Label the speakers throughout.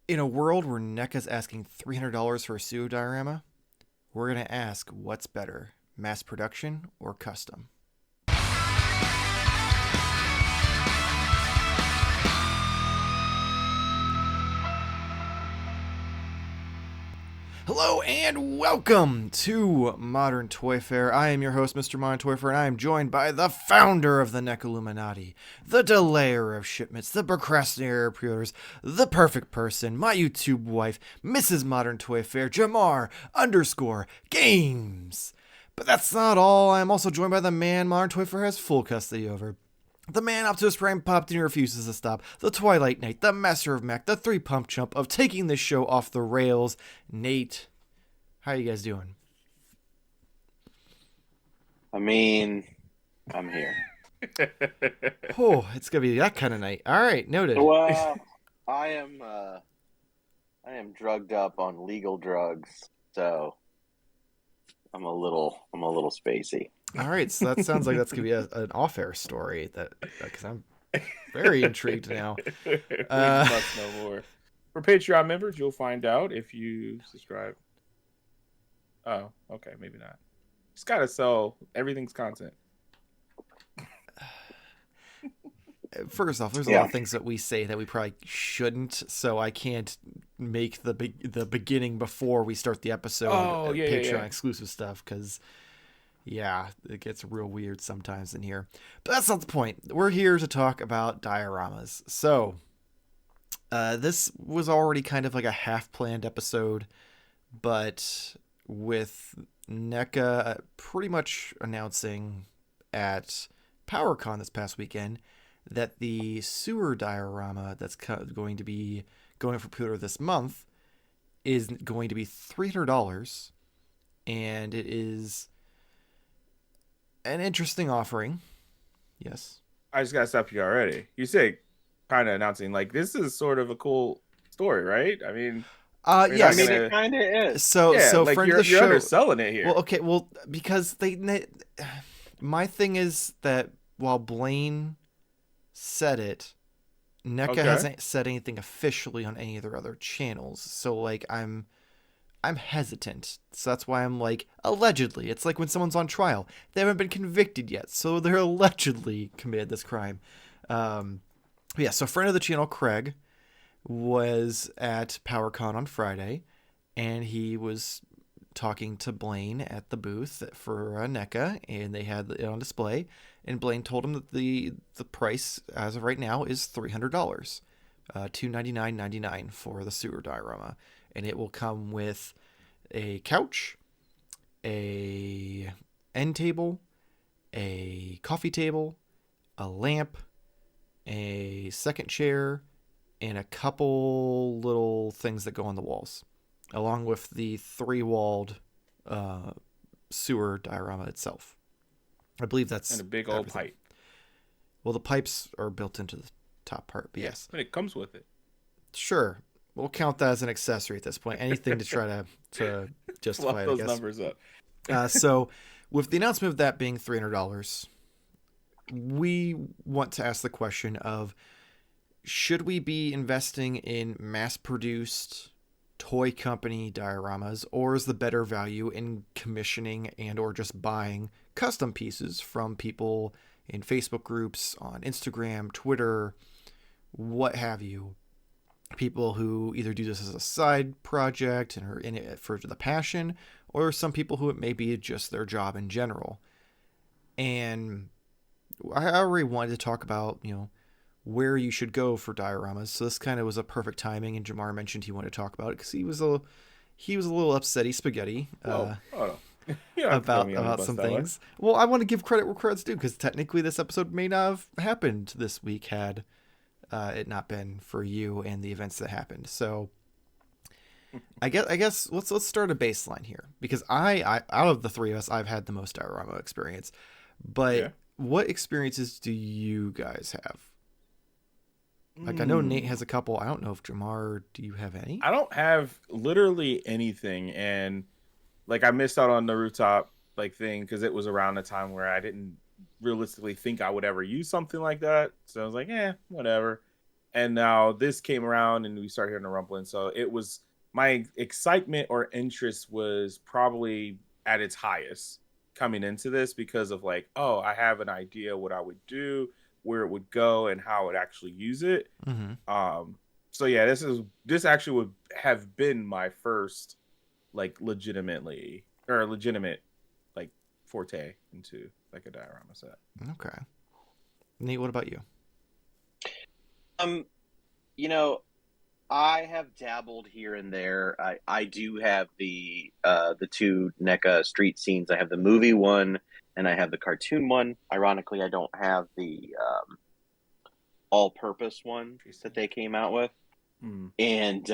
Speaker 1: In a world where NECA's asking $300 for a sewer diorama, we're going to ask what's better, mass production or custom? Hello and welcome to Modern Toy Fair. I am your host, Mr. Modern Toy Fair, and I am joined by the founder of the NECA Illuminati, the delayer of shipments, the procrastinator of pre-orders, the perfect person, my YouTube wife, Mrs. Modern Toy Fair, Jarmar underscore games. But that's not all. I am also joined by the man Modern Toy Fair has full custody over. The man Optimus Prime popped and he refuses to stop. The Twilight Knight, the Master of Mech, the three-pump chump of taking this show off the rails. Nate, how you guys doing?
Speaker 2: I mean, I'm here.
Speaker 1: Oh, it's gonna be that kind of night. All right, noted.
Speaker 2: Well, I am I am drugged up on legal drugs, so I'm a little spacey.
Speaker 1: All right, so that sounds like that's gonna be an off-air story. That because I'm very intrigued now.
Speaker 3: We must know more. For Patreon members, you'll find out if you subscribe. Oh, okay, maybe not. It's gotta sell everything's content.
Speaker 1: First off, there's a lot of things that we say that we probably shouldn't, so I can't make the beginning before we start the episode. Patreon exclusive stuff because. Yeah, it gets real weird sometimes in here. But that's not the point. We're here to talk about dioramas. So, this was already kind of like a half-planned episode, but with NECA pretty much announcing at PowerCon this past weekend that the sewer diorama that's going to be going for pre-order this month is going to be $300, and it is an interesting offering. Yes.
Speaker 3: I just gotta stop you already. You say kind of announcing like this is sort of a cool story, right? I mean,
Speaker 1: yes.
Speaker 2: I mean, it kind of is.
Speaker 1: So
Speaker 3: like
Speaker 1: friend
Speaker 3: you're,
Speaker 1: of the
Speaker 3: you're
Speaker 1: show,
Speaker 3: underselling it here.
Speaker 1: Well, okay, well because my thing is that while Blaine said it, NECA hasn't said anything officially on any of their other channels. So like I'm hesitant. So that's why I'm like, allegedly. It's like when someone's on trial. They haven't been convicted yet, so they're allegedly committed this crime. Yeah, so friend of the channel, Craig, was at PowerCon on Friday, and he was talking to Blaine at the booth for NECA, and they had it on display, and Blaine told him that the price, as of right now, is $300. $299.99 for the sewer diorama. And it will come with a couch, a end table, a coffee table, a lamp, a second chair, and a couple little things that go on the walls, along with the three-walled sewer diorama itself. I believe that's
Speaker 3: and a big old pipe.
Speaker 1: Well, the pipes are built into the top part, but yes.
Speaker 3: But it comes with it.
Speaker 1: Sure. We'll count that as an accessory at this point. Anything to try to justify it, I
Speaker 3: those
Speaker 1: guess.
Speaker 3: Numbers up.
Speaker 1: So with the announcement of that being $300, we want to ask the question of, should we be investing in mass-produced toy company dioramas, or is the better value in commissioning and or just buying custom pieces from people in Facebook groups, on Instagram, Twitter, what have you? People who either do this as a side project and are in it for the passion, or some people who it may be just their job in general. And I already wanted to talk about, where you should go for dioramas. So this kind of was a perfect timing, and Jamar mentioned he wanted to talk about it because he was a little upsetty spaghetti about some things. Well, I want to give credit where credit's due because technically this episode may not have happened this week had it not been for you and the events that happened. So I guess let's start a baseline here, because I out of the three of us, I've had the most diorama experience. But what experiences do you guys have? Like, I know Nate has a couple. I don't know if Jamar, do you have any?
Speaker 3: I don't have literally anything, and like I missed out on the rooftop thing because it was around the time where I didn't realistically think I would ever use something like that. So I was like, whatever. And now this came around and we started hearing the rumbling. So it was, my excitement or interest was probably at its highest coming into this, because of like, oh, I have an idea what I would do, where it would go, and how I would actually use it. So yeah, this actually would have been my first like legitimate like forte into like a diorama set.
Speaker 1: Okay. Nate, what about you?
Speaker 2: You know, I have dabbled here and there. I do have the two NECA street scenes. I have the movie one and I have the cartoon one. Ironically, I don't have the all-purpose one that they came out with. And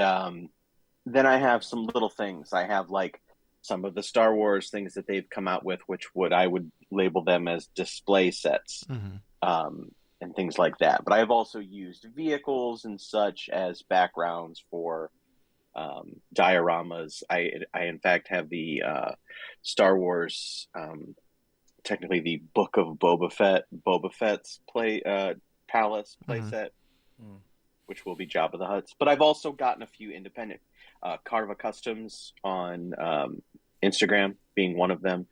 Speaker 2: then I have some little things. I have like some of the Star Wars things that they've come out with, which I would label them as display sets. And things like that. But I've also used vehicles and such as backgrounds for dioramas. I in fact have the Star Wars, technically the Book of Boba Fett's palace playset, which will be Jabba the Hutt's. But I've also gotten a few independent Carva Customs on Instagram, being one of them.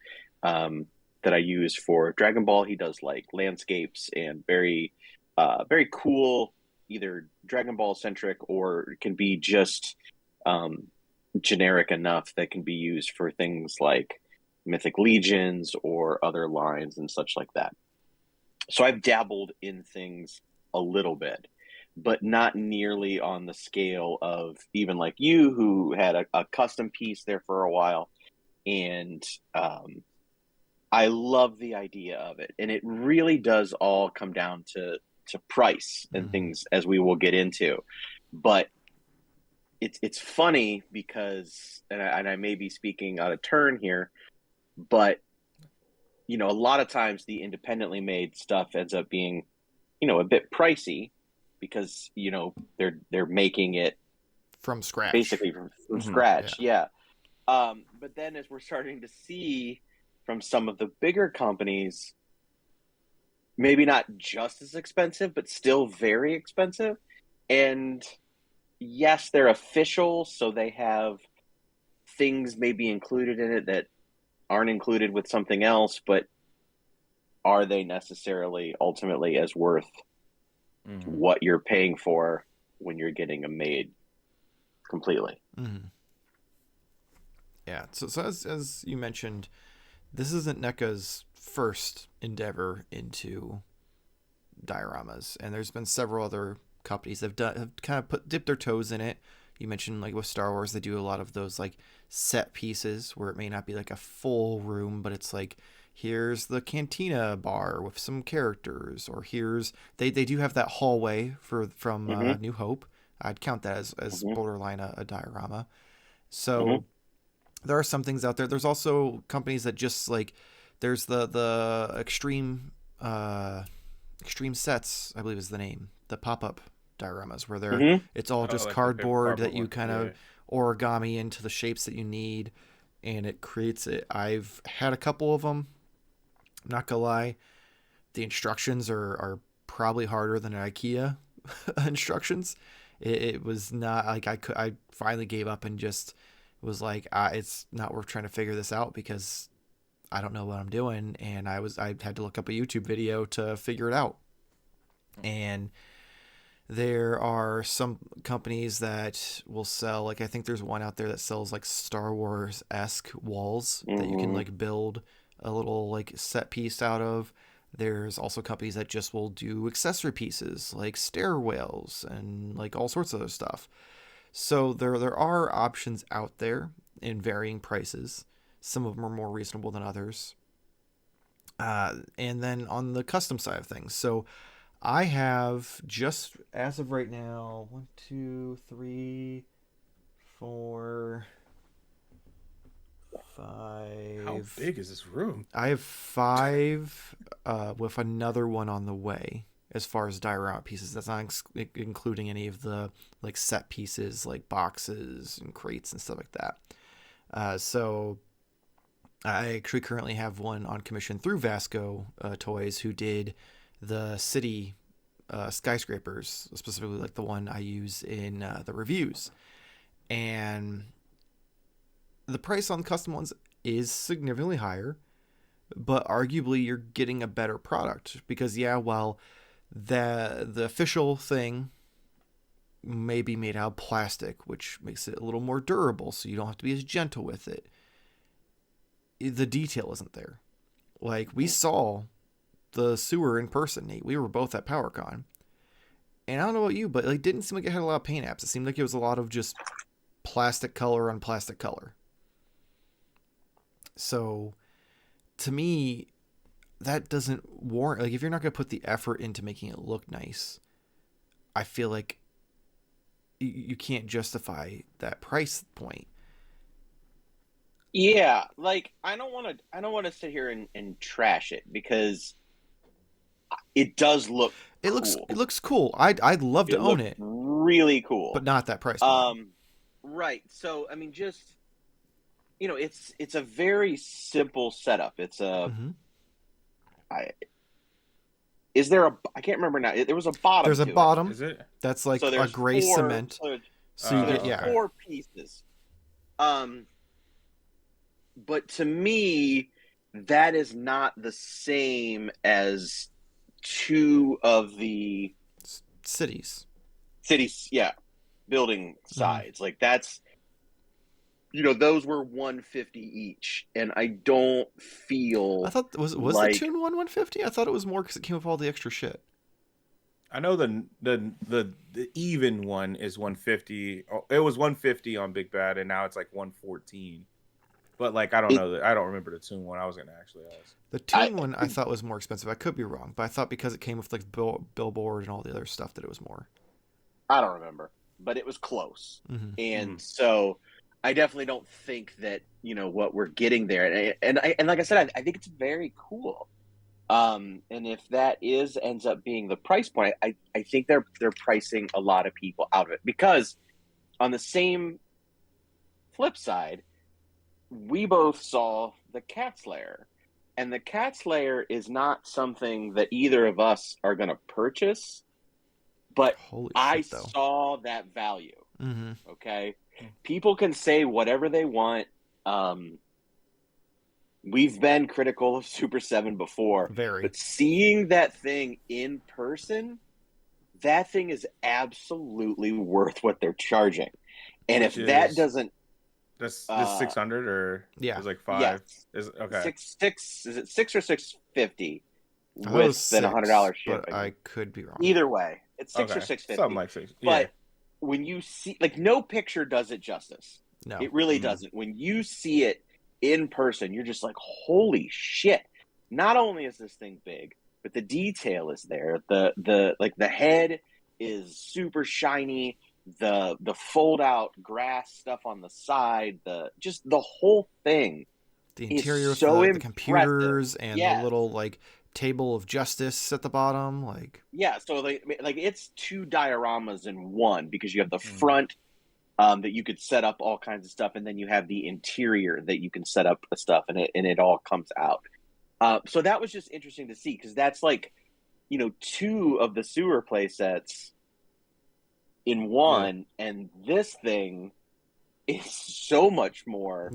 Speaker 2: That I use for Dragon Ball. He does like landscapes and very cool, either Dragon Ball centric or it can be just generic enough that can be used for things like Mythic Legions or other lines and such like that. So I've dabbled in things a little bit, but not nearly on the scale of even like you, who had a custom piece there for a while. And I love the idea of it, and it really does all come down to price and things, as we will get into. But it's funny because, and I may be speaking out of turn here, but a lot of times the independently made stuff ends up being, a bit pricey because they're making it
Speaker 1: from scratch,
Speaker 2: basically from scratch, yeah. But then as we're starting to see from some of the bigger companies, maybe not just as expensive, but still very expensive. And yes, they're official, so they have things maybe included in it that aren't included with something else, but are they necessarily ultimately as worth what you're paying for when you're getting them made completely?
Speaker 1: Yeah, so as you mentioned, this isn't NECA's first endeavor into dioramas, and there's been several other companies that have kind of dipped their toes in it. You mentioned like with Star Wars, they do a lot of those like set pieces where it may not be like a full room, but it's like, here's the cantina bar with some characters, or here's they do have that hallway from New Hope. I'd count that as borderline a diorama. So there are some things out there. There's also companies that just like, there's the extreme sets, I believe is the name, the pop-up dioramas, where it's all just like cardboard that you kind of origami into the shapes that you need, and it creates it. I've had a couple of them. I'm not gonna lie, the instructions are probably harder than IKEA instructions. It was not like I finally gave up and just was like, it's not worth trying to figure this out because I don't know what I'm doing. And I had to look up a YouTube video to figure it out. And there are some companies that will sell, like, I think there's one out there that sells like Star Wars-esque walls that you can like build a little like set piece out of. There's also companies that just will do accessory pieces like stairwells and like all sorts of other stuff. So there are options out there in varying prices. Some of them are more reasonable than others. And then on the custom side of things, so I have, just as of right now, 1, 2, 3, 4, 5.
Speaker 3: How big is this room?
Speaker 1: I have 5 with another one on the way. As far as diorama pieces, that's not including any of the like set pieces like boxes and crates and stuff like that. So I actually currently have one on commission through Vasco Toys, who did the city skyscrapers, specifically like the one I use in the reviews. And the price on custom ones is significantly higher, but arguably you're getting a better product because while the official thing may be made out of plastic, which makes it a little more durable, so you don't have to be as gentle with it. The detail isn't there. Like, we saw the sewer in person, Nate. We were both at PowerCon. And I don't know about you, but it didn't seem like it had a lot of paint apps. It seemed like it was a lot of just plastic color on plastic color. So, to me, that doesn't warrant... Like, if you're not going to put the effort into making it look nice, I feel like you can't justify that price point.
Speaker 2: Yeah, like I don't want to sit here and trash it because it does look
Speaker 1: it
Speaker 2: cool.
Speaker 1: looks cool. I'd love to own it.
Speaker 2: Really cool.
Speaker 1: But not that price point.
Speaker 2: Right. So I mean, just it's a very simple setup. It's a Is there a? I can't remember now. There was a bottom.
Speaker 1: There's a bottom.
Speaker 3: Is it?
Speaker 1: That's like a gray cement. So you get
Speaker 2: 4 pieces. But to me, that is not the same as 2 of the
Speaker 1: cities.
Speaker 2: Yeah, building sides. Like that's, those were $150 each, and I don't feel.
Speaker 1: I thought was like, the Toon one $150? I thought it was more because it came with all the extra shit.
Speaker 3: I know the even one is $150. It was $150 on Big Bad, and now it's like $114. But like I don't know I don't remember the Toon one. I was gonna actually ask.
Speaker 1: The Toon one I thought was more expensive. I could be wrong, but I thought because it came with like billboard and all the other stuff that it was more.
Speaker 2: I don't remember, but it was close, and so I definitely don't think that what we're getting there. And like I said, I think it's very cool. And if that ends up being the price point, I think they're pricing a lot of people out of it, because on the same flip side, we both saw the Cat's Lair, and the Cat's Lair is not something that either of us are going to purchase, but I saw that value. Okay. People can say whatever they want. We've been critical of Super 7 before, but seeing that thing in person, that thing is absolutely worth what they're charging. And if that doesn't,
Speaker 3: that's 600 or it's like 5.
Speaker 2: Yes.
Speaker 3: Is okay.
Speaker 2: Six. Is it 6 or 650? With then $100 shipping.
Speaker 1: But I could be wrong.
Speaker 2: Either way, it's 6 or 650.
Speaker 3: Something like 6.
Speaker 2: But when you see, like, no picture does it justice.
Speaker 1: No,
Speaker 2: it really doesn't. When you see it in person, you're just like, holy shit! Not only is this thing big, but the detail is there. The head is super shiny. The fold out grass stuff on the side, the whole thing.
Speaker 1: The interior with the computers and the little like table of justice at the bottom,
Speaker 2: so like it's 2 dioramas in one, because you have the front that you could set up all kinds of stuff, and then you have the interior that you can set up the stuff, and it all comes out. So that was just interesting to see, because that's like 2 of the sewer play sets in one, and this thing is so much more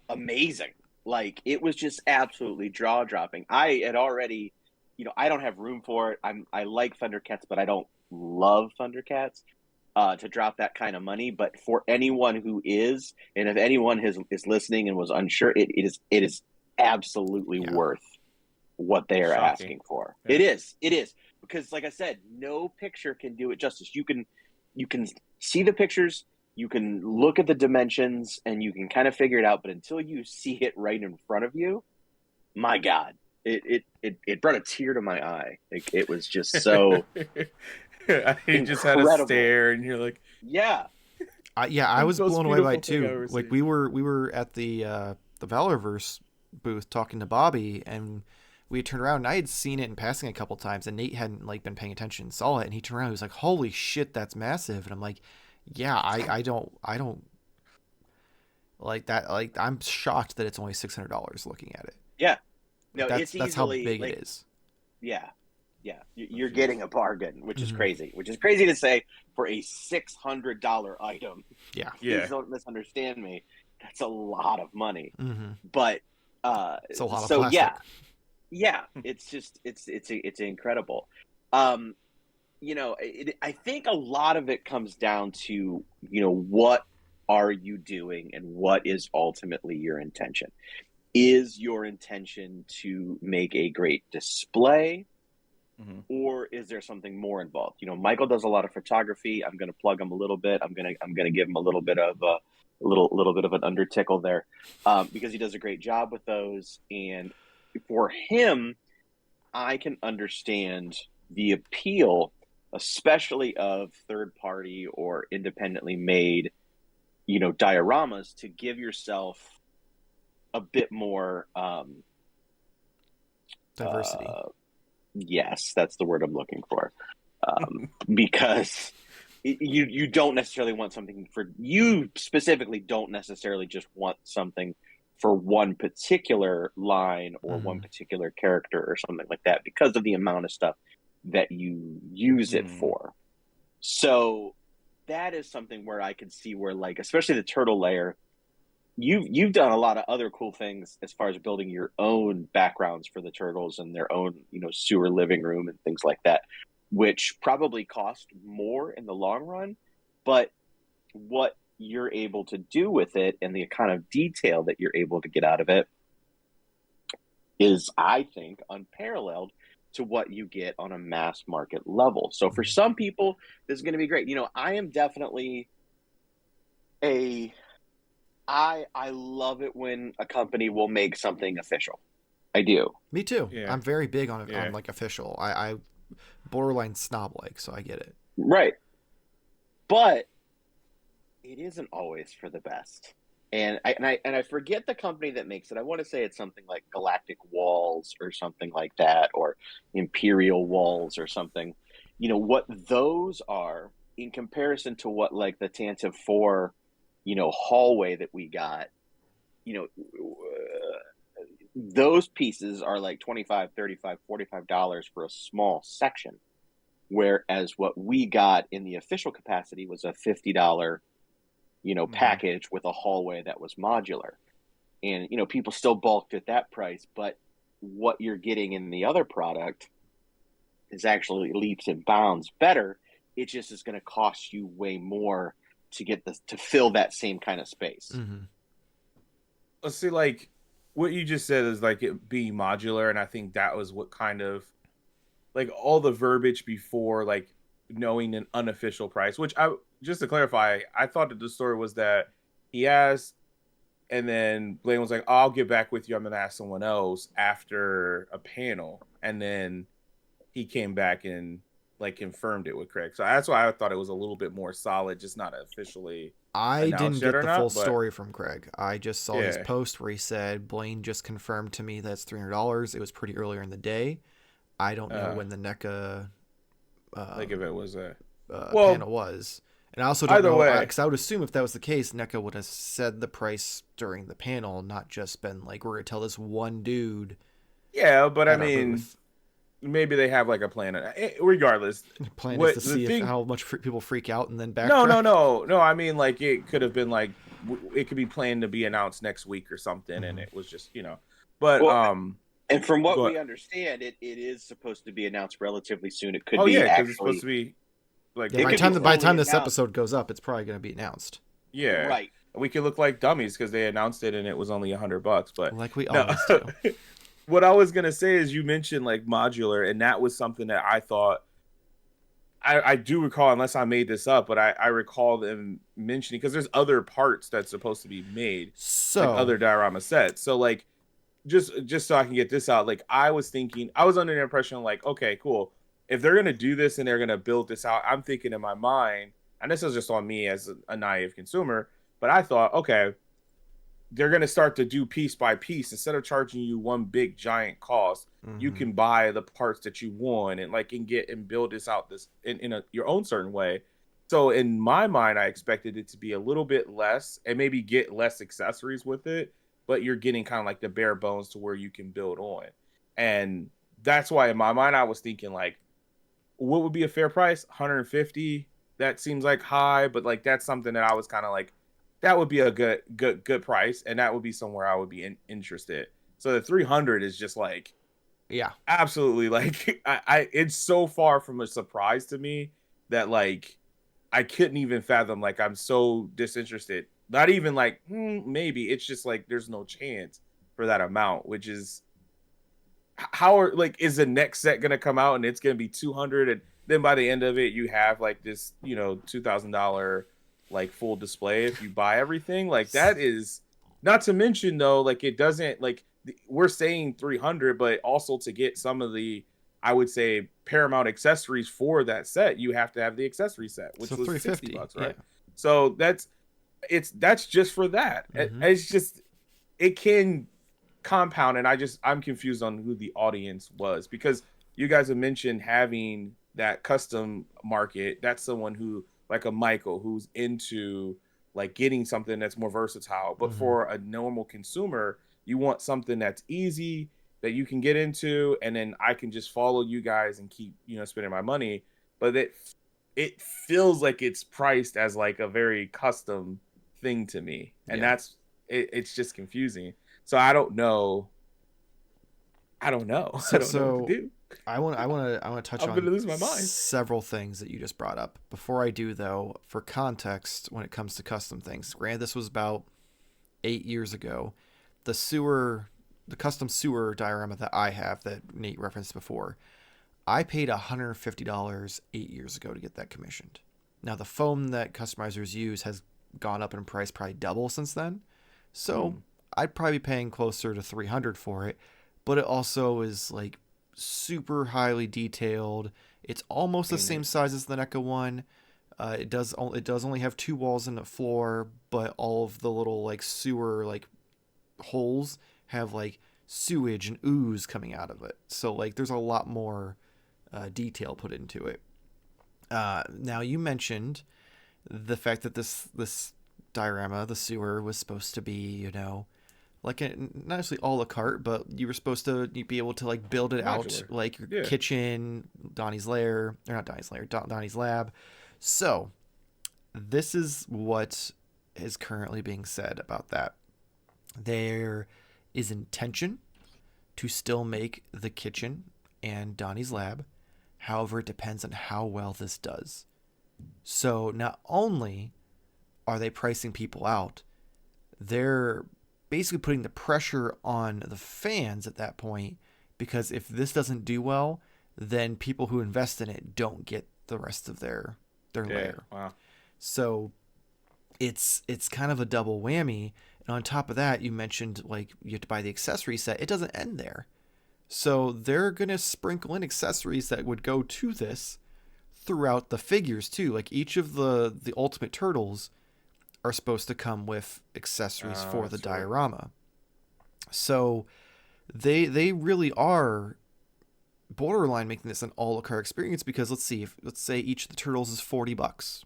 Speaker 2: amazing. Like, it was just absolutely jaw-dropping. I had already, I don't have room for it. I like Thundercats, but I don't love Thundercats to drop that kind of money. But for anyone who is, and if anyone is listening and was unsure, it is absolutely worth what they are asking for. Yeah. It is. Because, like I said, no picture can do it justice. You can see the pictures, you can look at the dimensions, and you can kind of figure it out. But until you see it right in front of you, my God, it brought a tear to my eye. Like, it was just so.
Speaker 3: You just had a stare, and you're like,
Speaker 1: I was blown away by it too. Like, we were at the Valorverse booth talking to Bobby, and we had turned around, and I had seen it in passing a couple times, and Nate hadn't been paying attention, saw it, and he turned around, he was like, holy shit, that's massive. And I'm like, I don't like that. Like, I'm shocked that it's only $600 looking at it.
Speaker 2: Yeah. No,
Speaker 1: that's how big it is.
Speaker 2: Yeah. Yeah, you're getting a bargain, which is crazy. Which is crazy to say for a $600 item.
Speaker 1: Yeah,
Speaker 2: Please don't misunderstand me. That's a lot of money. But
Speaker 1: it's a lot of
Speaker 2: so
Speaker 1: plastic.
Speaker 2: yeah, it's just it's incredible. You know, I think a lot of it comes down to, you know, what are you doing and what is ultimately your intention? Is your intention to make a great display? Or is there something more involved? You know, Michael does a lot of photography. I'm going to plug him a little bit. I'm going to give him a little bit of a little bit of an undertickle there, because he does a great job with those. And for him, I can understand the appeal, especially of third party or independently made, you know, dioramas, to give yourself a bit more
Speaker 1: diversity.
Speaker 2: Yes, that's the word I'm looking for. Because you don't necessarily want something for you specifically. Don't necessarily just want something for one particular line or one particular character or something like that, because of the amount of stuff that you use it for. So that is something where I could see where, like, especially the turtle layer, you've done a lot of other cool things as far as building your own backgrounds for the turtles and their own, you know, sewer living room and things like that, which probably cost more in the long run. But what you're able to do with it and the kind of detail that you're able to get out of it is, I think, unparalleled to what you get on a mass market level. So for some people, this is going to be great. You know, I am definitely I love it when a company will make something official. I do.
Speaker 1: Me too. Yeah. I'm very big on like official. I borderline snob like, so I get it.
Speaker 2: Right. But it isn't always for the best. And I forget the company that makes it. I want to say it's something like Galactic Walls or something like that, or Imperial Walls or something. You know, what those are in comparison to what, like, the Tantive 4, you know, hallway that we got, you know, those pieces are like $25, $35, $45 for a small section. Whereas what we got in the official capacity was a $50, you know, package with a hallway that was modular. And, you know, people still balked at that price, but what you're getting in the other product is actually leaps and bounds better. It just is going to cost you way more to get to fill that same kind of space.
Speaker 3: Let's see, like what you just said is like it being modular, and I think that was what kind of like all the verbiage before, like knowing an unofficial price, which I, just to clarify, I thought that the story was that he asked, and then Blaine was like, oh, I'll get back with you, I'm gonna ask someone else after a panel, and then he came back and like confirmed it with Craig. So that's why I thought it was a little bit more solid, just not officially.
Speaker 1: I didn't get the full story from Craig. I just saw his post where he said Blaine just confirmed to me that's $300. It was pretty earlier in the day. I don't know when the NECA
Speaker 3: like if it was a
Speaker 1: panel was. And I also don't know, because I would assume if that was the case, NECA would have said the price during the panel, not just been like, we're going to tell this one dude.
Speaker 3: Yeah, but I mean, maybe they have like a plan. Regardless,
Speaker 1: the plan is to see how much people freak out and then backtrack.
Speaker 3: No. I mean, like it could have been like it could be planned to be announced next week or something, and it was just, you know. But
Speaker 2: and from what we understand, it is supposed to be announced relatively soon. It could be
Speaker 3: because it's supposed to be like
Speaker 1: by the time this episode goes up, it's probably going to be announced.
Speaker 3: Yeah,
Speaker 2: right.
Speaker 3: We could look like dummies because they announced it and it was only $100, but
Speaker 1: like we always do.
Speaker 3: What I was gonna say is you mentioned like modular, and that was something that I thought I do recall, unless I made this up, but I recall them mentioning, because there's other parts that's supposed to be made,
Speaker 1: so
Speaker 3: like other diorama sets. So like just so I can get this out, like I was under the impression like, okay, cool, if they're gonna do this and they're gonna build this out, I'm thinking in my mind, and this is just on me as a naive consumer, but I thought, okay, they're going to start to do piece by piece. Instead of charging you one big giant cost, you can buy the parts that you want and like and build this out in your own certain way. So in my mind, I expected it to be a little bit less and maybe get less accessories with it, but you're getting kind of like the bare bones to where you can build on. And that's why in my mind I was thinking like, what would be a fair price? 150. That seems like high, but like that's something that I was kind of like, that would be a good price, and that would be somewhere I would be interested. So the 300 is just like,
Speaker 1: yeah,
Speaker 3: absolutely, like I it's so far from a surprise to me that like I couldn't even fathom, like I'm so disinterested. Not even like maybe, it's just like there's no chance for that amount, which is how are like, is the next set gonna come out and it's gonna be 200, and then by the end of it you have like this, you know, $2,000 like full display if you buy everything. Like that is, not to mention though, like it doesn't, like we're saying 300, but also to get some of the, I would say, Paramount accessories for that set, you have to have the accessory set, which
Speaker 1: so
Speaker 3: was
Speaker 1: $350,
Speaker 3: $60, right?
Speaker 1: Yeah.
Speaker 3: So that's just for that. It's just, it can compound, and I'm confused on who the audience was, because you guys have mentioned having that custom market. That's someone who, like a Michael, who's into like getting something that's more versatile. But for a normal consumer, you want something that's easy, that you can get into, and then I can just follow you guys and keep, you know, spending my money. But it feels like it's priced as like a very custom thing to me, and that's it's just confusing. So I don't know. So, I don't know what to do.
Speaker 1: I want to touch
Speaker 3: I'm
Speaker 1: on
Speaker 3: gonna lose my mind.
Speaker 1: several things that you just brought up. Before I do, though, for context, when it comes to custom things, granted, this was about 8 years ago. The custom sewer diorama that I have, that Nate referenced before, I paid $150 8 years ago to get that commissioned. Now, the foam that customizers use has gone up in price, probably double since then. So I'd probably be paying closer to $300 for it, but it also is like super highly detailed. It's almost the same size as the Neca one. It does only have 2 walls in the floor, but all of the little like sewer like holes have like sewage and ooze coming out of it. So like there's a lot more detail put into it. Now you mentioned the fact that this diorama, the sewer, was supposed to be, you know, like not necessarily a la carte, but you were supposed to be able to like build it out like your kitchen, Donnie's lair, or not Donnie's lair, Donnie's lab. So this is what is currently being said about that. There is intention to still make the kitchen and Donnie's lab. However, it depends on how well this does. So not only are they pricing people out, they're basically putting the pressure on the fans at that point, because if this doesn't do well, then people who invest in it don't get the rest of their layer.
Speaker 3: Wow.
Speaker 1: So it's kind of a double whammy. And on top of that, you mentioned like you have to buy the accessory set. It doesn't end there. So they're going to sprinkle in accessories that would go to this throughout the figures too. Like each of the Ultimate Turtles are supposed to come with accessories for the diorama. So they really are borderline making this an a la carte experience, because let's say each of the turtles is $40.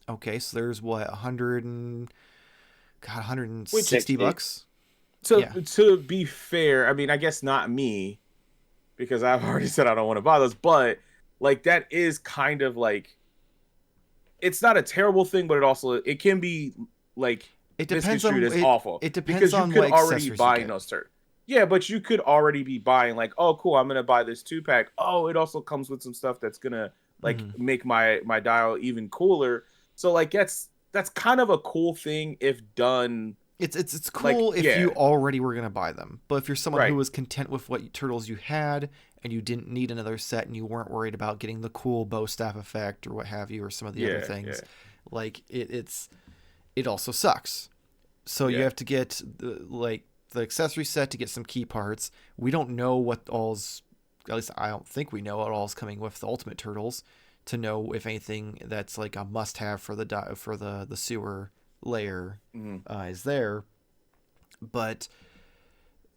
Speaker 1: Okay, so there's what, $160.
Speaker 3: To be fair, I mean, I guess not me, because I've already said I don't want to buy those, but like that is kind of like, it's not a terrible thing, but it can be like,
Speaker 1: it depends on
Speaker 3: as awful.
Speaker 1: It depends on
Speaker 3: because you could
Speaker 1: what
Speaker 3: already be buying those turtles. Yeah, but you could already be buying like, oh cool, I'm gonna buy this 2-pack. Oh, it also comes with some stuff that's gonna like make my dial even cooler. So like that's kind of a cool thing if done.
Speaker 1: It's cool like, if you already were gonna buy them, but if you're someone who was content with what turtles you had and you didn't need another set and you weren't worried about getting the cool bow staff effect or what have you, or some of the other things, like it also sucks. So you have to get the accessory set to get some key parts. We don't know what all's, at least I don't think we know what all's coming with the Ultimate Turtles, to know if anything that's like a must-have for the sewer layer is there. But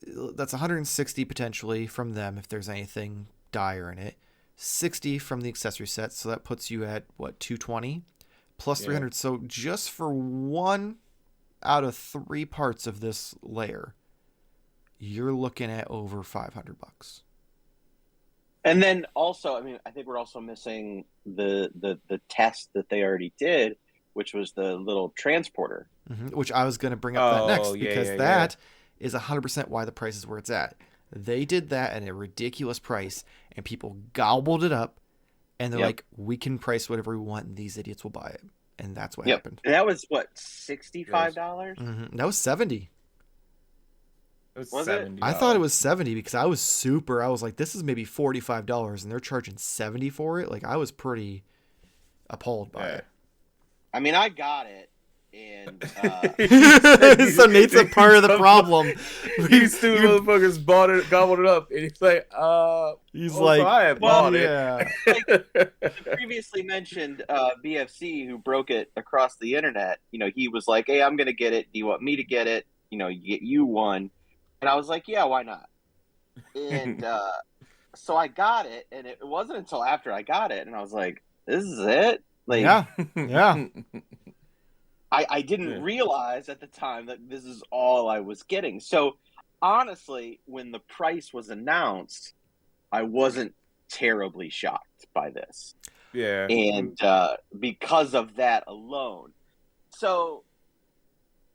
Speaker 1: that's 160 potentially from them if there's anything dire in it. 60 from the accessory set, so that puts you at what, 220 plus 300. So just for 1 out of 3 parts of this layer, you're looking at over $500.
Speaker 2: And then also, I mean, I think we're also missing the test that they already did, which was the little transporter.
Speaker 1: Which I was going to bring up that next, because that is 100% why the price is where it's at. They did that at a ridiculous price, and people gobbled it up, and they're like, we can price whatever we want, and these idiots will buy it. And that's what happened.
Speaker 2: And that was, what, $65?
Speaker 1: That was 70.
Speaker 3: It was $70.
Speaker 1: I thought it was 70 because I was like, this is maybe $45, and they're charging 70 for it. Like, I was pretty appalled by it.
Speaker 2: I mean, I got it, and
Speaker 1: so Nate's a part of the problem.
Speaker 3: These two motherfuckers gobbled it up, and he's like,
Speaker 1: he's like,
Speaker 3: I bought it.
Speaker 2: Like the previously mentioned BFC who broke it across the internet. You know, he was like, hey, I'm gonna get it. Do you want me to get it? You know, you one. And I was like, yeah, why not? And so I got it, and it wasn't until after I got it, and I was like, this is it? Like,
Speaker 1: yeah.
Speaker 2: I didn't realize at the time that this is all I was getting. So honestly, when the price was announced, I wasn't terribly shocked by this.
Speaker 3: Yeah.
Speaker 2: And because of that alone. So,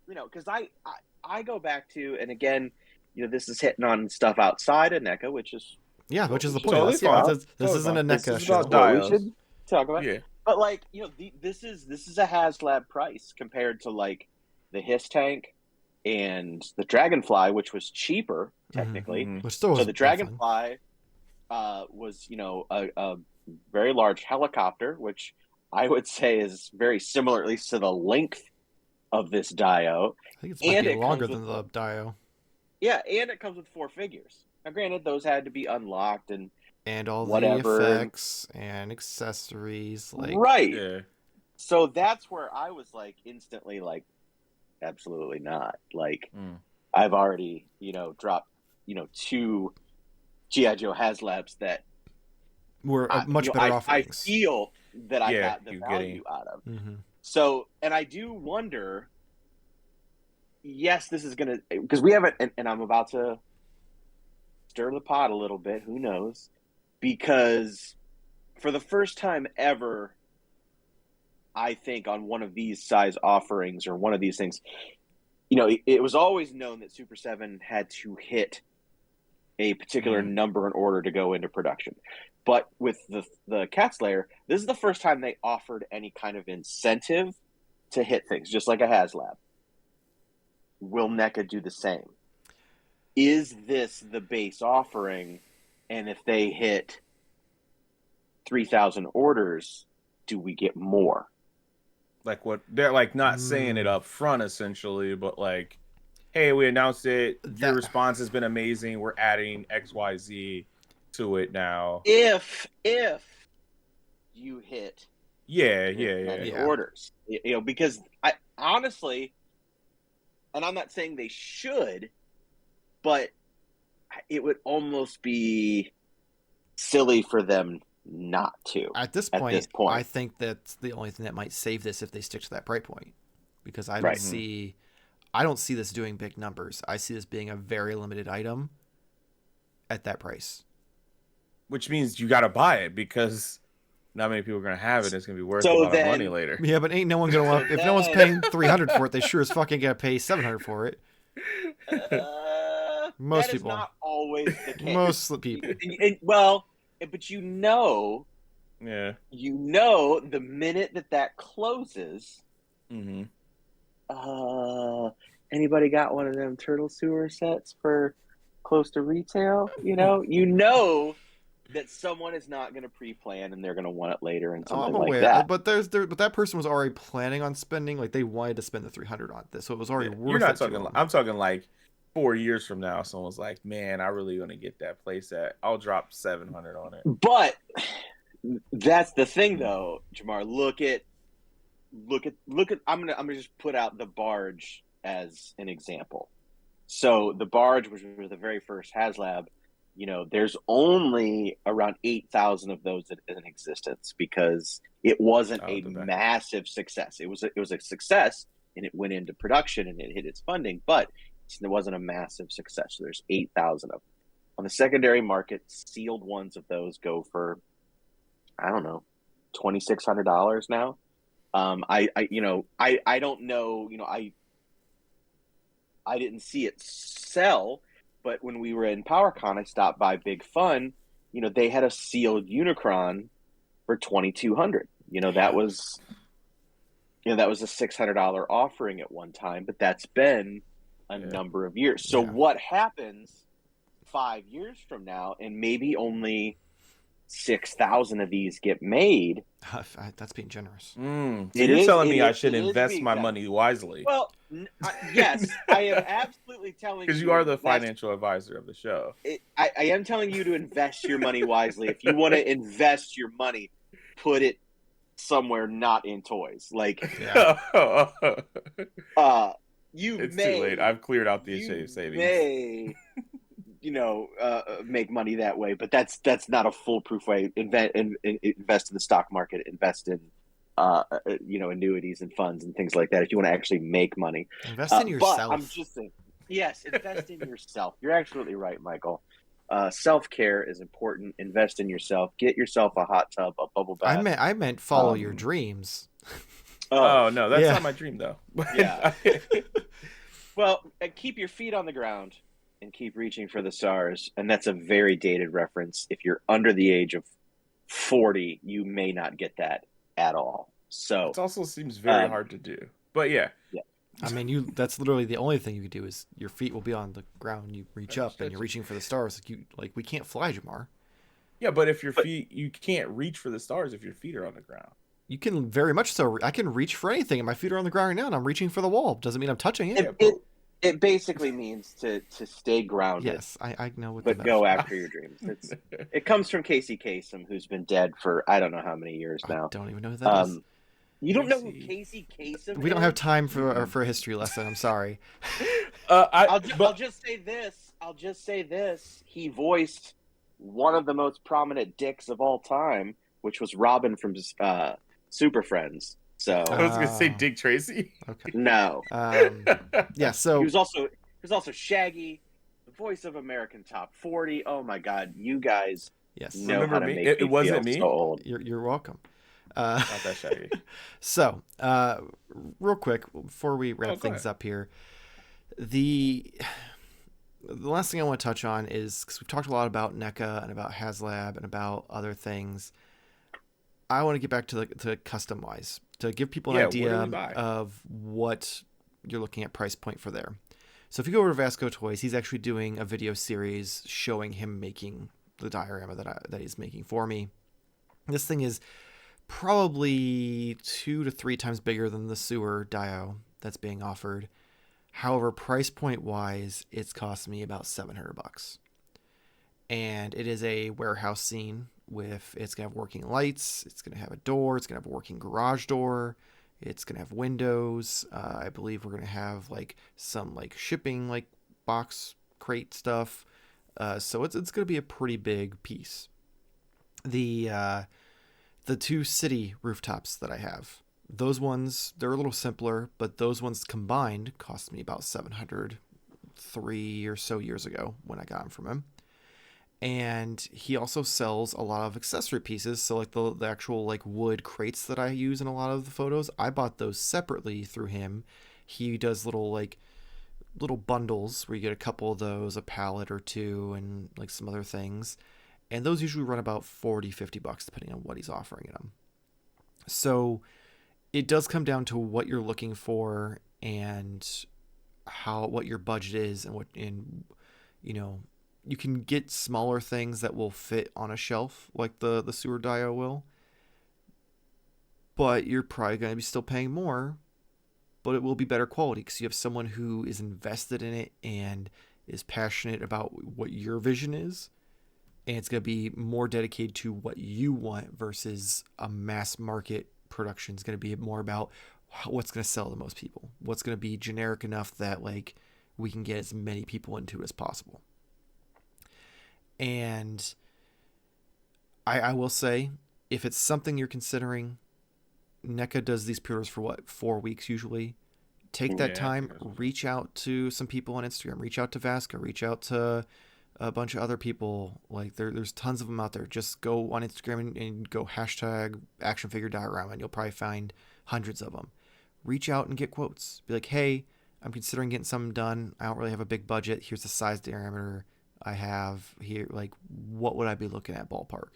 Speaker 2: you know, because I go back to, and again, you know, this is hitting on stuff outside of NECA, which is
Speaker 1: the point.
Speaker 3: Totally
Speaker 1: This isn't a NECA show.
Speaker 2: We should talk about. Yeah. But like, you know, this is a HasLab price compared to like the Hiss tank and the Dragonfly, which was cheaper technically.
Speaker 1: So
Speaker 2: the Dragonfly was, you know, a very large helicopter, which I would say is very similar, at least to the length of this Dio.
Speaker 1: I think it's might be longer than the Dio.
Speaker 2: Yeah, and it comes with 4 figures. Now, granted, those had to be unlocked and
Speaker 1: all
Speaker 2: whatever.
Speaker 1: The effects and accessories, like
Speaker 2: right. Yeah. So that's where I was like instantly like, absolutely not. Like, I've already, you know, dropped, you know, 2 G.I. Joe HasLabs that
Speaker 1: were much better offerings.
Speaker 2: I feel that I got the value out of. So, and I do wonder. Yes, this is gonna, because we haven't, and I'm about to stir the pot a little bit. Who knows? Because for the first time ever, I think on one of these size offerings or one of these things, you know, it was always known that Super 7 had to hit a particular number in order to go into production. But with the Cat's Lair, this is the first time they offered any kind of incentive to hit things, just like a HasLab. Will NECA do the same? Is this the base offering? And if they hit 3,000 orders, do we get more?
Speaker 3: Like what? They're like not saying it up front, essentially, but like, hey, we announced it. Your response has been amazing. We're adding XYZ to it now.
Speaker 2: If you hit orders, you know, because I honestly, and I'm not saying they should, but it would almost be silly for them not to.
Speaker 1: At this point, I think that's the only thing that might save this if they stick to that price point, because I don't see this doing big numbers. I see this being a very limited item at that price.
Speaker 3: Which means you got to buy it, because not many people are going to have it. It's going to be worth a lot of money later.
Speaker 1: Yeah, but ain't no one going to want, if no one's paying $300 for it, they sure as fucking got to pay $700 for it. Most people.
Speaker 2: Not always the case.
Speaker 1: Most people.
Speaker 2: Well, but you know,
Speaker 3: the
Speaker 2: minute that closes, anybody got one of them turtle sewer sets for close to retail? You know that someone is not going to pre-plan and they're going to want it later and something like that.
Speaker 1: But but that person was already planning on spending, like they wanted to spend the $300 on this, so it was already worth.
Speaker 3: You're not talking. I'm talking like 4 years from now, someone's like, "Man, I really want to get that playset. I'll drop $700 on it."
Speaker 2: But that's the thing, though, Jarmar. Look at. I'm gonna just put out the barge as an example. So the barge, which was the very first HasLab, you know, there's only around 8,000 of those in existence because it wasn't a massive success. It was a success, and it went into production and it hit its funding, but it wasn't a massive success. So there's 8,000 of them. On the secondary market, sealed ones of those go for, I don't know, $2,600 now. I don't know, I didn't see it sell, but when we were in PowerCon, I stopped by Big Fun. They had a sealed Unicron for $2,200. That was a $600 offering at one time, but that's been a number of years. So what happens 5 years from now, and maybe only 6,000 of these get made?
Speaker 1: That's being generous.
Speaker 3: So you're telling me I should invest my money wisely?
Speaker 2: Well, yes, I am absolutely telling you.
Speaker 3: Because you are the financial advisor of the show.
Speaker 2: I am telling you to invest your money wisely. If you want to invest your money, put it somewhere not in toys. Like,
Speaker 3: it's too late. I've cleared out the savings.
Speaker 2: May, make money that way, but that's not a foolproof way. Invest in the stock market. Invest in annuities and funds and things like that. If you want to actually make money,
Speaker 1: invest in yourself.
Speaker 2: But I'm just saying, yes, invest in yourself. You're absolutely right, Michael. Self-care is important. Invest in yourself. Get yourself a hot tub, a bubble bath.
Speaker 1: I meant follow your dreams.
Speaker 3: Oh no, that's not my dream though.
Speaker 2: Yeah. Well, keep your feet on the ground and keep reaching for the stars. And that's a very dated reference. If you're under the age of 40, you may not get that at all. So
Speaker 3: it also seems very hard to do. But yeah.
Speaker 1: I mean, that's literally the only thing you could do is your feet will be on the ground. You reach up and you're reaching for the stars. We can't fly, Jarmar.
Speaker 2: Yeah,
Speaker 3: but if you can't reach for the stars if your feet are on the ground.
Speaker 1: You can very much so. I can reach for anything, and my feet are on the ground right now, and I'm reaching for the wall. Doesn't mean I'm touching it.
Speaker 2: It basically means to stay grounded.
Speaker 1: Yes, I know what.
Speaker 2: But go after your dreams. It comes from Casey Kasem, who's been dead for I don't know how many years now.
Speaker 1: I don't even know who that is.
Speaker 2: You don't know who Casey Kasem is?
Speaker 1: We don't have time for a history lesson. I'm sorry.
Speaker 2: I'll just say this. He voiced one of the most prominent dicks of all time, which was Robin from Super Friends. So
Speaker 3: I was gonna say Dick Tracy.
Speaker 1: Okay.
Speaker 2: No.
Speaker 1: Yeah. So
Speaker 2: he was also Shaggy, the voice of American Top 40. Oh my God, you guys.
Speaker 1: Yes.
Speaker 2: Know how to make it wasn't me. So old.
Speaker 1: You're welcome.
Speaker 3: Not that shaggy.
Speaker 1: So, real quick before we wrap things up here, the last thing I want to touch on is because we've talked a lot about NECA and about HasLab and about other things. I want to get back to custom wise to give people an idea of what you're looking at price point for there. So if you go over to Vasco Toys, he's actually doing a video series showing him making the diorama that he's making for me. This thing is probably 2 to 3 times bigger than the sewer dio that's being offered. However, price point wise, it's cost me about $700. And it is a warehouse scene it's gonna have working lights, it's gonna have a door, it's gonna have a working garage door, it's gonna have windows. I believe we're gonna have some shipping box crate stuff. So it's gonna be a pretty big piece. The 2 city rooftops that I have, those ones, they're a little simpler, but those ones combined cost me about $700 3 or so years ago when I got them from him. And he also sells a lot of accessory pieces. So the actual wood crates that I use in a lot of the photos, I bought those separately through him. He does little bundles where you get a couple of those, a pallet or 2, and some other things. And those usually run about $40-$50 depending on what he's offering them. So it does come down to what you're looking for and what your budget is, and you can get smaller things that will fit on a shelf like the sewer dio will, but you're probably going to be still paying more, but it will be better quality because you have someone who is invested in it and is passionate about what your vision is. And it's going to be more dedicated to what you want versus a mass market production. Is going to be more about what's going to sell to most people. What's going to be generic enough that we can get as many people into it as possible. And I will say, if it's something you're considering, NECA does these pre-orders for 4 weeks usually. Take that time, reach out to some people on Instagram, reach out to Vasco, reach out to a bunch of other people. Like there's tons of them out there. Just go on Instagram and go hashtag action figure diorama, and you'll probably find hundreds of them. Reach out and get quotes. Be like, hey, I'm considering getting something done. I don't really have a big budget. Here's the size diameter I have here. Like, what would I be looking at ballpark?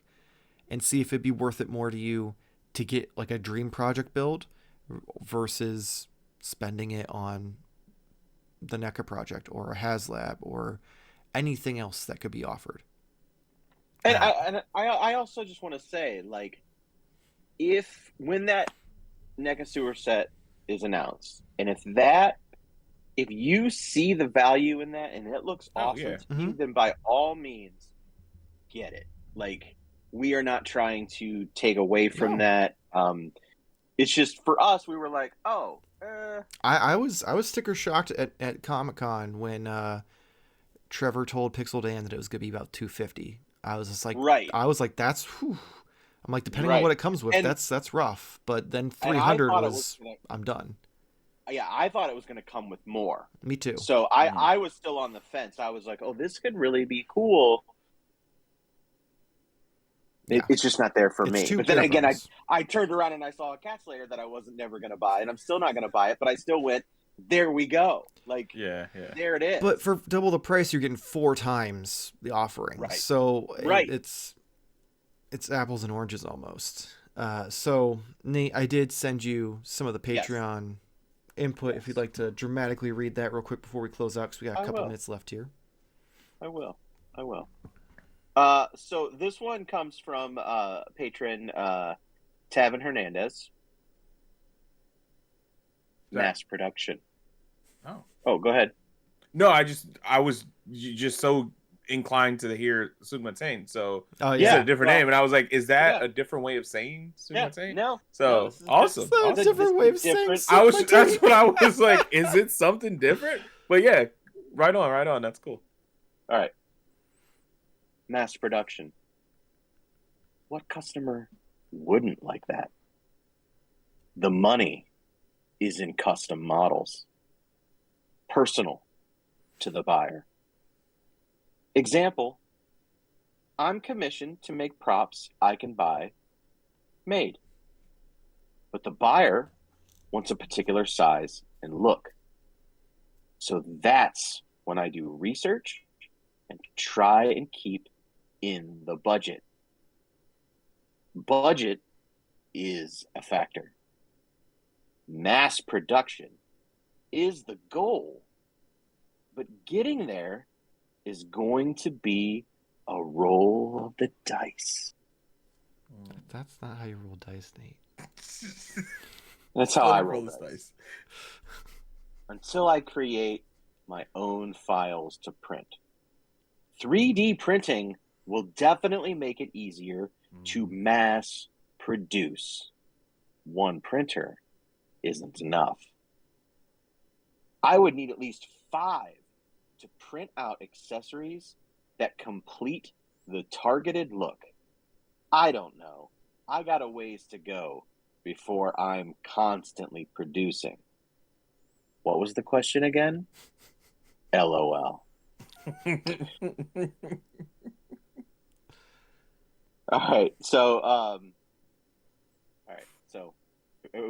Speaker 1: And see if it'd be worth it more to you to get like a dream project build versus spending it on the Neca project or a HasLab or anything else that could be offered.
Speaker 2: And I also just want to say, like, when that Neca sewer set is announced, and if you see the value in that and it looks awesome to you, then by all means get it. Like, we are not trying to take away from that. It's just for us, we were like, I
Speaker 1: was sticker shocked at Comic-Con when Trevor told Pixel Dan that it was gonna be about $250. I was just like,
Speaker 2: right.
Speaker 1: I was like, that's whew. I'm like, depending on what it comes with, that's rough. But then 300 I'm done.
Speaker 2: Yeah, I thought it was going to come with more.
Speaker 1: Me too.
Speaker 2: So I was still on the fence. I was like, oh, this could really be cool. It's just not there for me. But then again, I turned around and I saw a Cat Slayer that I wasn't never going to buy, and I'm still not going to buy it, but I still went, there we go. Like, there it is.
Speaker 1: But for double the price, you're getting 4 times the offering.
Speaker 2: Right.
Speaker 1: So it's apples and oranges almost. So, Nate, I did send you some of the Patreon input if you'd like to dramatically read that real quick before we close out, because we got a couple minutes left here.
Speaker 2: I will. So this one comes from patron Tavin Hernandez. Mass production. Oh, go ahead.
Speaker 3: No, I was just so inclined to hear Sugmatain, so you said a different name, and I was like, is that a different way of saying Sugmatain?
Speaker 2: No.
Speaker 3: So awesome.
Speaker 1: That's a different way of saying
Speaker 3: Sugmatain. That's what I was like, is it something different? But yeah, right on. That's cool.
Speaker 2: All right. Mass production. What customer wouldn't like that? The money is in custom models. Personal to the buyer. Example, I'm commissioned to make props I can buy made. But the buyer wants a particular size and look. So that's when I do research and try and keep in the budget. Budget is a factor. Mass production is the goal. But getting there is going to be a roll of the dice.
Speaker 1: That's not how you roll dice, Nate.
Speaker 2: That's how I roll dice. Until I create my own files to print. 3D printing will definitely make it easier to mass produce. One printer isn't enough. I would need at least 5 to print out accessories that complete the targeted look. I don't know. I got a ways to go before I'm constantly producing. What was the question again? LOL. All right. So,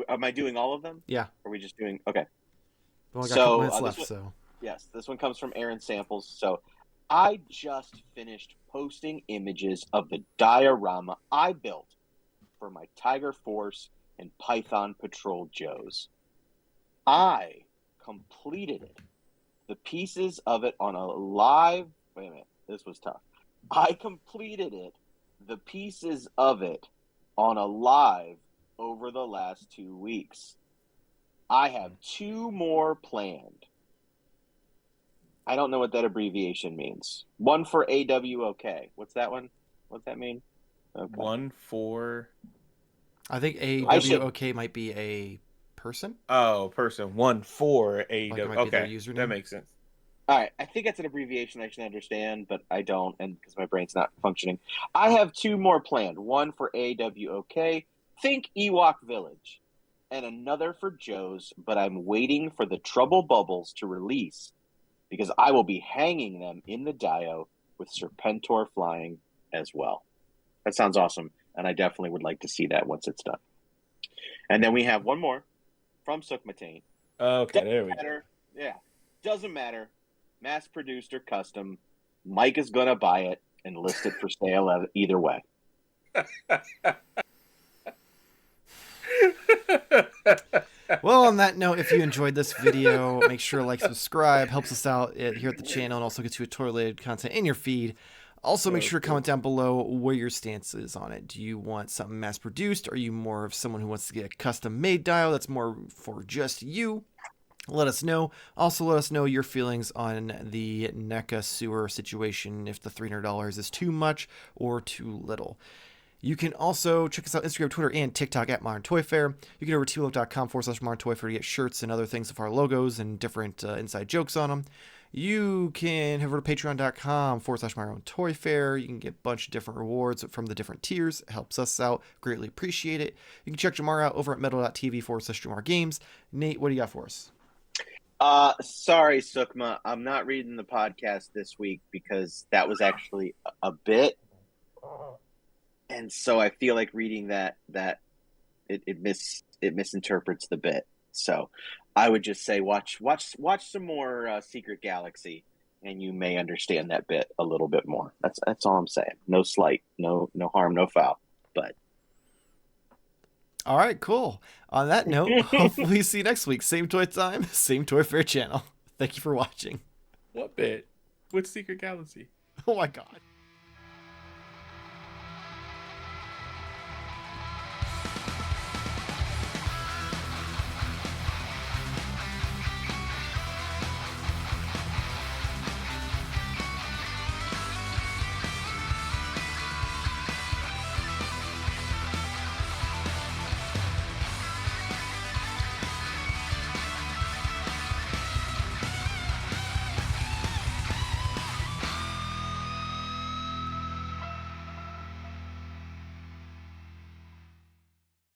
Speaker 2: am I doing all of them?
Speaker 1: Yeah.
Speaker 2: Or are we just doing? Okay.
Speaker 1: We only got a couple minutes left, so.
Speaker 2: Yes, this one comes from Aaron Samples. So, I just finished posting images of the diorama I built for my Tiger Force and Python Patrol Joes. I completed it. The pieces of it on a live... Wait a minute. This was tough. I completed it. The pieces of it on a live over the last 2 weeks. I have 2 more planned. I don't know what that abbreviation means. One for AWOK. What's that one? What's that mean? Okay.
Speaker 3: One for...
Speaker 1: I think AWOK might be a person.
Speaker 3: Oh, person. One for AWOK. Okay, that makes sense.
Speaker 2: All right, I think that's an abbreviation I should understand, but I don't, and because my brain's not functioning. I have 2 more planned. One for AWOK, think Ewok Village, and another for Joe's, but I'm waiting for the Trouble Bubbles to release because I will be hanging them in the Dio with Serpentor flying as well. That sounds awesome, and I definitely would like to see that once it's done. And then we have one more from Sukmatane.
Speaker 3: Okay, there we go.
Speaker 2: Yeah, doesn't matter. Mass-produced or custom, Mike is going to buy it and list it for sale either way.
Speaker 1: Well, on that note, if you enjoyed this video, make sure to like, subscribe, helps us out here at the channel, and also gets you a toy-related content in your feed. Also, make sure to comment down below where your stance is on it. Do you want something mass-produced? Are you more of someone who wants to get a custom-made dial that's more for just you? Let us know. Also, let us know your feelings on the Neca sewer situation, if the $300 is too much or too little. You can also check us out on Instagram, Twitter, and TikTok at Modern Toy Fair. You can go over to teamlook.com/Modern Toy Fair to get shirts and other things with our logos and different inside jokes on them. You can head over to patreon.com/My Own Toy Fair. You can get a bunch of different rewards from the different tiers. It helps us out. Greatly appreciate it. You can check Jarmar out over at metal.tv/Jarmar Games. Nate, what do you got for us?
Speaker 2: Sorry, Sukma. I'm not reading the podcast this week because that was actually a bit. And so I feel like reading that it misinterprets the bit. So I would just say watch some more Secret Galaxy, and you may understand that bit a little bit more. That's all I'm saying. No slight, no harm, no foul. But
Speaker 1: all right, cool. On that note, hopefully see you next week. Same toy time, same Toy Fair channel. Thank you for watching.
Speaker 3: What bit? What's Secret Galaxy?
Speaker 1: Oh my god.